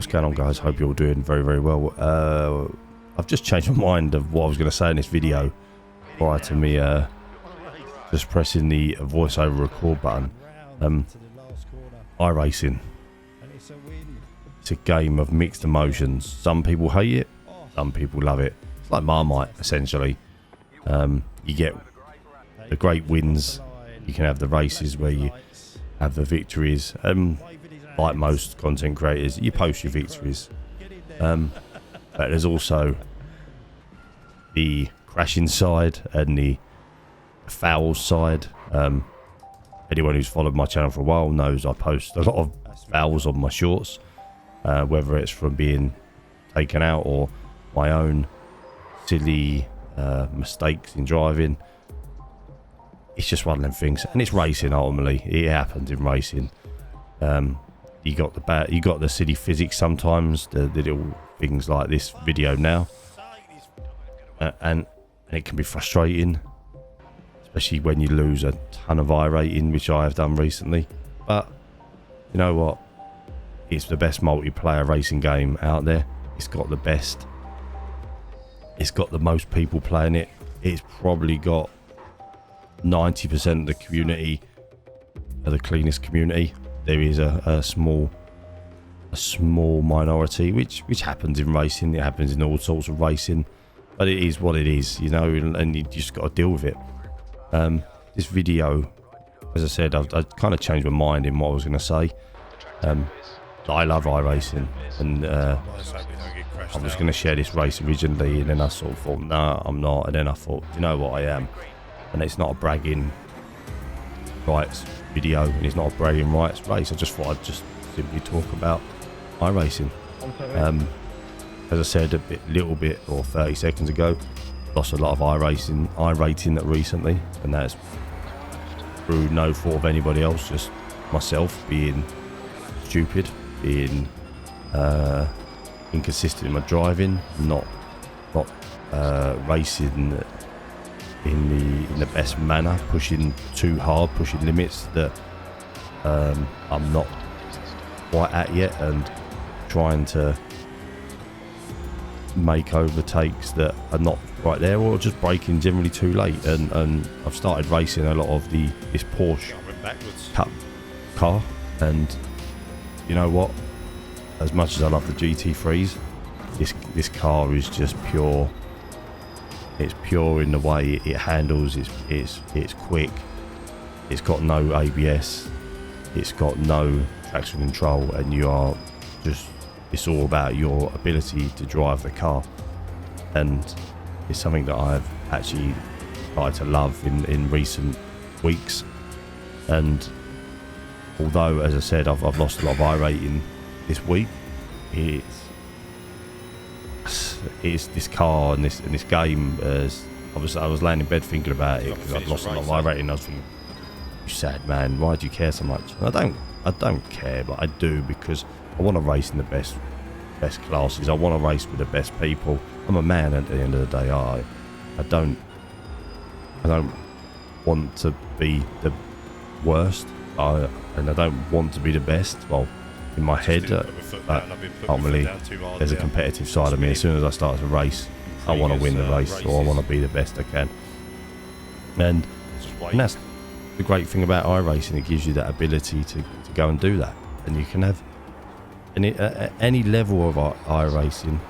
What's going on, guys? Hope you're all doing very, very well. I've just changed my mind of what I was going to say in this video prior to me just pressing the voiceover record button. iRacing. It's a game of mixed emotions. Some people hate it, some people love it. It's like Marmite, essentially. You get the great wins, you can have the races where you have the victories. Like most content creators, you post your victories, but there's also the crashing side and the foul side. Anyone who's followed my channel for a while knows I post a lot of fouls on my shorts, whether it's from being taken out or my own silly mistakes in driving. It's just one of them things, and it's racing. Ultimately, it happens in racing. You got the silly physics sometimes, the little things like this video now, and it can be frustrating, especially when you lose a ton of iRating, which I have done recently. But you know what? It's the best multiplayer racing game out there. It's got the best. It's got the most people playing it. It's probably got 90% of the community, the cleanest community. There is a small minority, which happens in racing. It happens in all sorts of racing, but it is what it is, you know, and you just got to deal with it. This video, as I said, I kind of changed my mind in what I was going to say. I love iRacing, and I was going to share this race originally, and then I sort of thought, no, I'm not, and then I thought, you know what, I am. And it's not a bragging rights video, and it's not a bragging rights race. I just thought I'd just simply talk about iRacing. As I said a little bit or 30 seconds ago, lost a lot of iRating recently, and that's through no fault of anybody else, just myself being stupid, being inconsistent in my driving, not racing in the best manner, pushing too hard, pushing limits that I'm not quite at yet, and trying to make overtakes that are not right there, or just braking generally too late. And I've started racing a lot of this Porsche Cup car, and you know what, as much as I love the GT3s, this car is just pure. It's pure in the way it handles. It's quick. It's got no ABS. It's got no traction control, and you are just. It's all about your ability to drive the car, and it's something that I've actually started to love in recent weeks. And although, as I said, I've lost a lot of iRating this week, it's this car and this game. I was laying in bed thinking about it because I've lost a lot of iRating. I was thinking, you sad man, why do you care so much? And I don't care, but I do, because I want to race in the best classes. I want to race with the best people. I'm a man at the end of the day. I don't want to be the worst, and I don't want to be the best. Well, in my head, but ultimately there's a competitive side of me. As soon as I start to race, I want to win the race, or I want to be the best I can. And that's the great thing about iRacing. It gives you that ability to go and do that, and you can have any level of iRacing.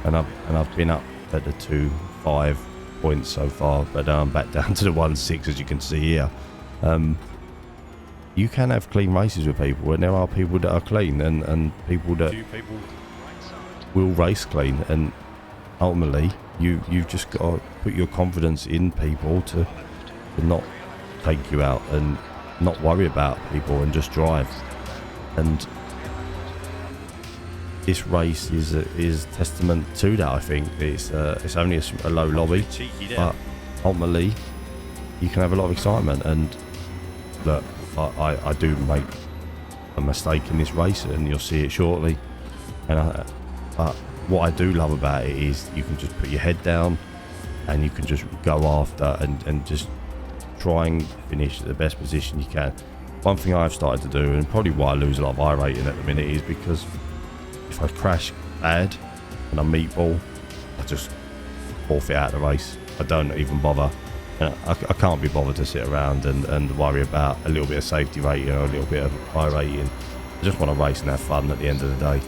And I've been up at the 2.5 points so far, but I'm back down to the 1.6, as you can see here. You can have clean races with people, and there are people that are clean, and people that will race clean. And ultimately, you've just got to put your confidence in people to not take you out and not worry about people and just drive. And this race is testament to that. I think it's only a low lobby, but ultimately you can have a lot of excitement. And look, I do make a mistake in this race, and you'll see it shortly. But what I do love about it is you can just put your head down and you can just go after and just try and finish at the best position you can. One thing I've started to do, and probably why I lose a lot of iRating at the minute, is because if if I crash bad and I meatball, I just forfeit out the race. I don't even bother. I can't be bothered to sit around and worry about a little bit of safety rating or a little bit of high rating. I just want to race and have fun at the end of the day.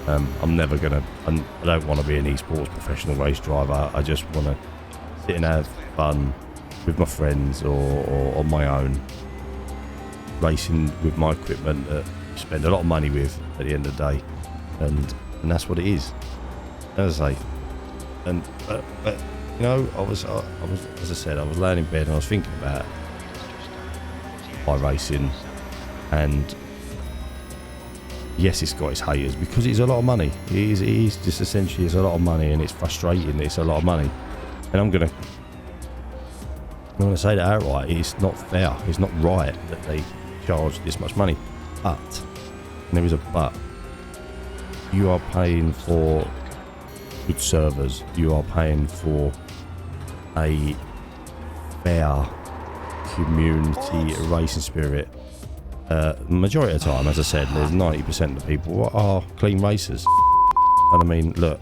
I'm never gonna. I don't want to be an esports professional race driver. I just want to sit and have fun with my friends or on my own, racing with my equipment that you spend a lot of money with at the end of the day, and that's what it is. As I say, and but you know, I was as I said, I was laying in bed and I was thinking about iRacing, and yes, it's got its haters because it's a lot of money. It is just essentially it's a lot of money, and it's frustrating. It's a lot of money, and I'm gonna say that outright. It's not fair. It's not right that they charge this much money. But and there is a but. You are paying for good servers. You are paying for a fair community racing spirit. Majority of the time, as I said, there's 90% of the people are clean racers. And I mean, look,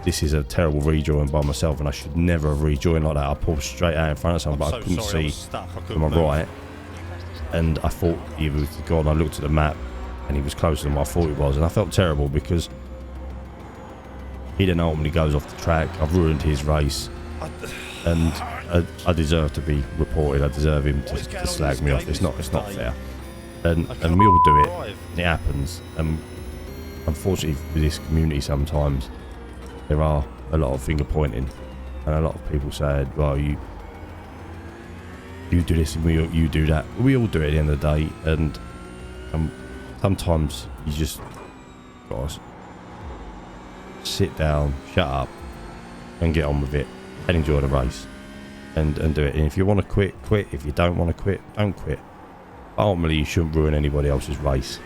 this is a terrible rejoin by myself, and I should never have rejoined like that. I pulled straight out in front of someone, but I couldn't see to my right. And I thought he was gone. I looked at the map, and he was closer than what I thought he was, and I felt terrible because he then ultimately goes off the track. I've ruined his race, and I deserve to be reported. I deserve him to slag me off. It's not fair. And we all do it. It happens. And unfortunately, with this community, sometimes there are a lot of finger pointing, and a lot of people saying, "Well, you do this and you do that." We all do it at the end of the day, and sometimes you just gotta sit down, shut up, and get on with it, and enjoy the race, and do it. And if you want to quit, quit. If you don't want to quit, don't quit. Ultimately, you shouldn't ruin anybody else's race.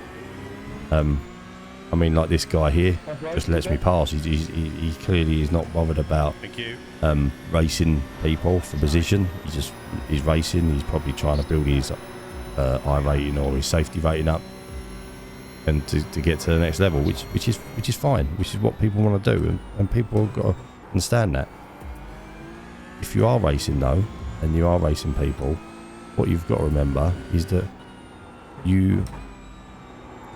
I mean, like this guy here just lets me pass. He clearly is not bothered about racing people for position. He's racing. He's probably trying to build his I rating or his safety rating up, and to get to the next level, which is fine. Which is what people want to do, and people have got to understand that. If you are racing though, and you are racing people, what you've got to remember is that you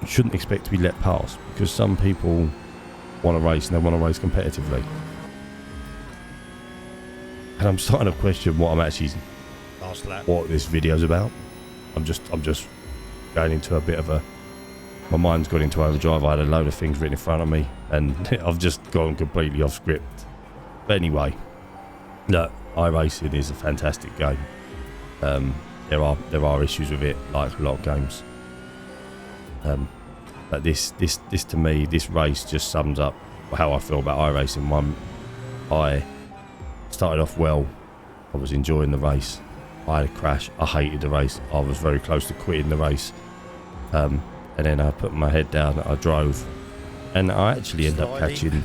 shouldn't expect to be let pass, because some people want to race and they want to race competitively. And I'm starting to question what what this video's about. I'm just going into a bit of a, my mind's got into overdrive. I had a load of things written in front of me, and I've just gone completely off script. But anyway, look, iRacing is a fantastic game. There are issues with it, like a lot of games. But this to me, this race just sums up how I feel about iRacing. I started off well. I was enjoying the race. I had a crash. I hated the race. I was very close to quitting the race. And then I put my head down. I drove, and I actually ended up catching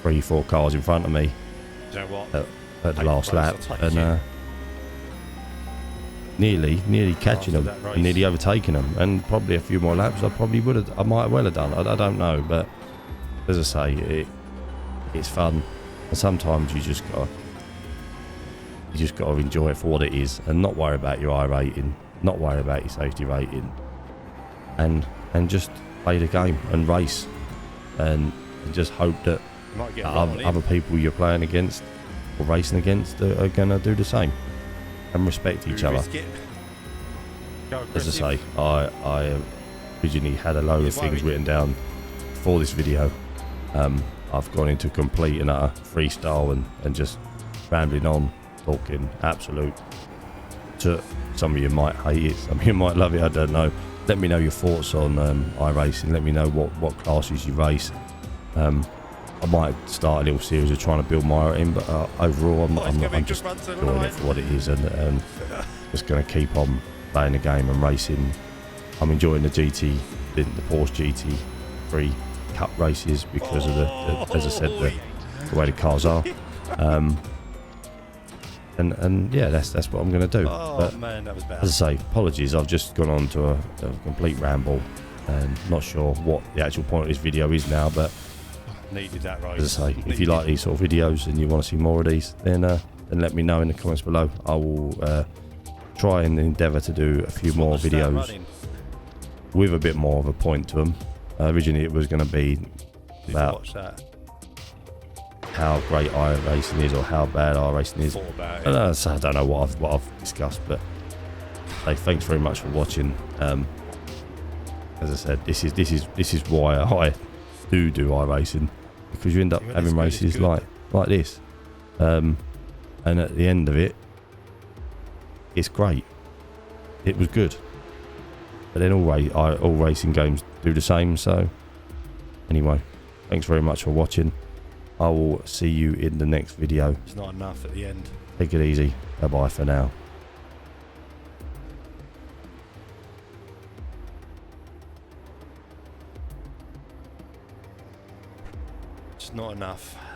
3-4 cars in front of me at the last lap, and nearly catching them, and nearly overtaking them, and probably a few more laps I might well have done. I don't know, but as I say, it's fun, and sometimes you just got to enjoy it for what it is, and not worry about your I rating, not worry about your safety rating, and just play the game and race, and just hope that other people you're playing against or racing against are going to do the same. And respect each other. As I say, I originally had a load of things written down for this video. I've gone into complete and utter freestyle and just rambling on, talking absolute. Some of you might hate it, some of you might love it, I don't know. Let me know your thoughts on iRacing. Let me know what classes you race. I might start a little series of trying to build my rating, but overall I'm just enjoying it for what it is, and just going to keep on playing the game and racing. I'm enjoying the Porsche GT3 Cup races because of as I said, the way the cars are. And yeah, that's what I'm going to do. But man, that was bad. As I say, apologies, I've just gone on to a complete ramble. and not sure what the actual point of this video is now, but needed that race. as I say, if you like these sort of videos and you want to see more of these, then let me know in the comments below. I will try and endeavour to do a few more videos with a bit more of a point to them. Originally it was going to be about how great iRacing is or how bad iRacing is. I don't know what I've discussed, but hey, thanks very much for watching. As I said, this is why I do iRacing, because you end up having races like this, and at the end of it, it's great. It was good, but then all racing games do the same. So anyway, thanks very much for watching. I will see you in the next video. It's not enough at the end. Take it easy. Bye bye for now. It's not enough.